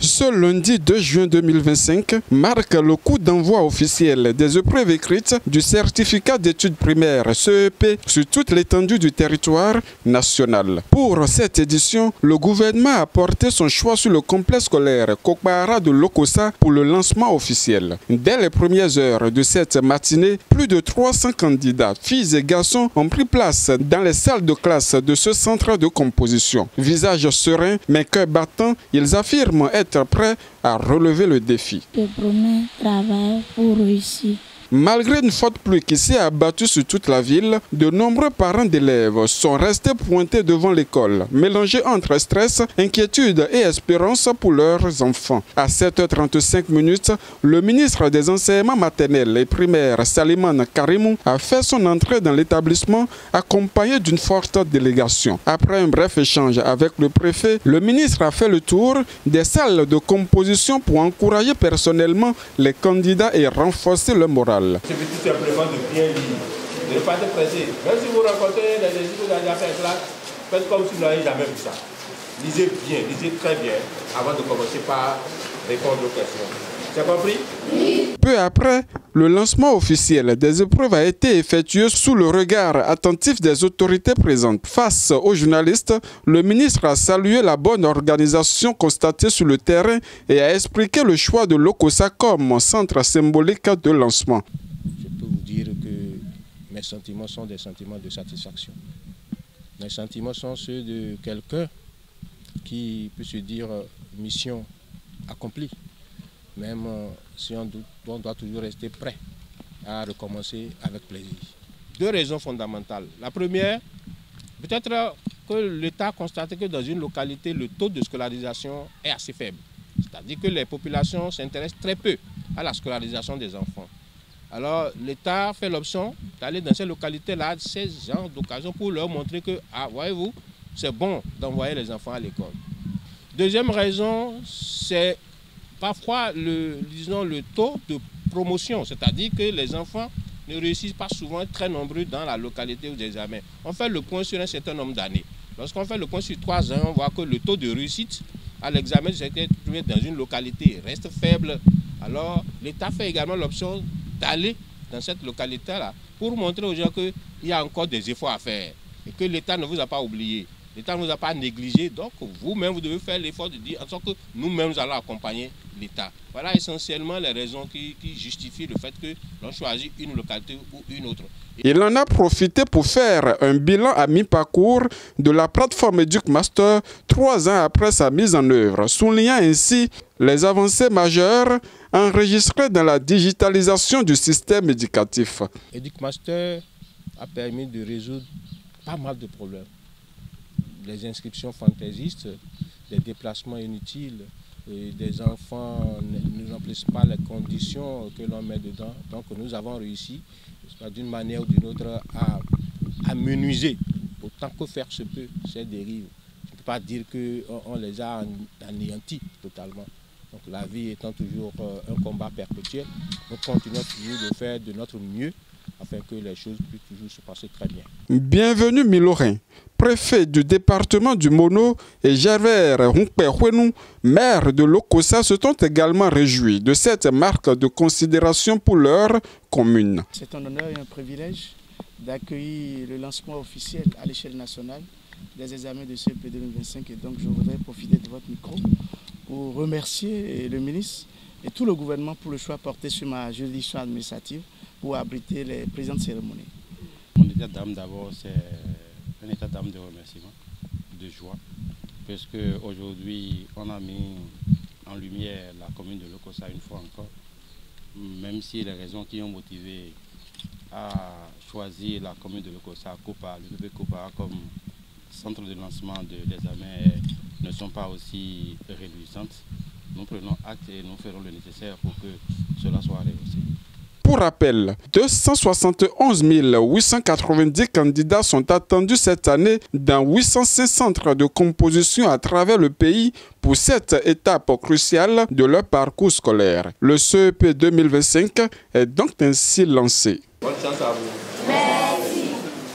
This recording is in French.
Ce lundi 2 juin 2025 marque le coup d'envoi officiel des épreuves écrites du certificat d'études primaires CEP sur toute l'étendue du territoire national. Pour cette édition, le gouvernement a porté son choix sur le complexe scolaire Kokpara de Lokossa pour le lancement officiel. Dès les premières heures de cette matinée, plus de 300 candidats, filles et garçons, ont pris place dans les salles de classe de ce centre de composition. Visage serein, mais cœur battant, ils affirment être prêts à relever le défi. Je promets travailler pour réussir. Malgré une forte pluie qui s'est abattue sur toute la ville, de nombreux parents d'élèves sont restés pointés devant l'école, mélangés entre stress, inquiétude et espérance pour leurs enfants. À 7h35, le ministre des enseignements maternels et primaires, Salimane Karimou, a fait son entrée dans l'établissement accompagné d'une forte délégation. Après un bref échange avec le préfet, le ministre a fait le tour des salles de composition pour encourager personnellement les candidats et renforcer le moral. Je veux tout simplement de bien lire, de ne pas être pressé. Même si vous rencontrez des études que vous avez fait classe, faites comme si vous n'avez jamais vu ça. Lisez bien, lisez très bien avant de commencer par répondre aux questions. C'est compris? Oui. Peu après, le lancement officiel des épreuves a été effectué sous le regard attentif des autorités présentes. Face aux journalistes, le ministre a salué la bonne organisation constatée sur le terrain et a expliqué le choix de Lokossa comme centre symbolique de lancement. Je peux vous dire que mes sentiments sont des sentiments de satisfaction. Mes sentiments sont ceux de quelqu'un qui peut se dire mission accomplie. Même si on doit toujours rester prêt à recommencer avec plaisir. Deux raisons fondamentales. La première, peut-être que l'État a constaté que dans une localité, le taux de scolarisation est assez faible. C'est-à-dire que les populations s'intéressent très peu à la scolarisation des enfants. Alors l'État fait l'option d'aller dans ces localités-là, ces genres d'occasions pour leur montrer que, ah, voyez-vous, c'est bon d'envoyer les enfants à l'école. Deuxième raison, c'est parfois le taux de promotion, c'est-à-dire que les enfants ne réussissent pas souvent très nombreux dans la localité aux examens. On fait le point sur un certain nombre d'années. Lorsqu'on fait le point sur 3 ans, on voit que le taux de réussite à l'examen du secteur primaire dans une localité reste faible. Alors l'État fait également l'option d'aller dans cette localité-là pour montrer aux gens qu'il y a encore des efforts à faire et que l'État ne vous a pas oublié. L'État ne nous a pas négligé, donc vous-même, vous devez faire l'effort de dire en sorte que nous-mêmes, nous allons accompagner l'État. Voilà essentiellement les raisons qui justifient le fait que l'on choisit une localité ou une autre. Il en a profité pour faire un bilan à mi-parcours de la plateforme EducMaster 3 ans après sa mise en œuvre, soulignant ainsi les avancées majeures enregistrées dans la digitalisation du système éducatif. EducMaster a permis de résoudre pas mal de problèmes. Les inscriptions fantaisistes, des déplacements inutiles, et des enfants ne remplissent pas les conditions que l'on met dedans. Donc nous avons réussi, d'une manière ou d'une autre, à menuiser, autant que faire se peut, ces dérives. Je ne peux pas dire qu'on les a anéantis totalement. Donc la vie étant toujours un combat perpétuel, nous continuons toujours de faire de notre mieux afin que les choses puissent toujours se passer très bien. Bienvenue Milorin, préfet du département du Mono, et Gervais Hunkpehwenou, maire de Lokossa, se sont également réjouis de cette marque de considération pour leur commune. C'est un honneur et un privilège d'accueillir le lancement officiel à l'échelle nationale des examens de CEP 2025 et donc je voudrais profiter de votre micro pour remercier le ministre et tout le gouvernement pour le choix porté sur ma juridiction administrative pour abriter les présentes cérémonies. Mon état d'âme d'abord, c'est un état d'âme de remerciement, de joie, parce qu'aujourd'hui on a mis en lumière la commune de Lokossa une fois encore, même si les raisons qui ont motivé à choisir la commune de Lokossa, le bébé Kopa comme centre de lancement des examens ne sont pas aussi réjouissantes. Nous prenons acte et nous ferons le nécessaire pour que cela soit réussi. Pour rappel, 271 890 candidats sont attendus cette année dans 805 centres de composition à travers le pays pour cette étape cruciale de leur parcours scolaire. Le CEP 2025 est donc ainsi lancé. Bonne chance à vous.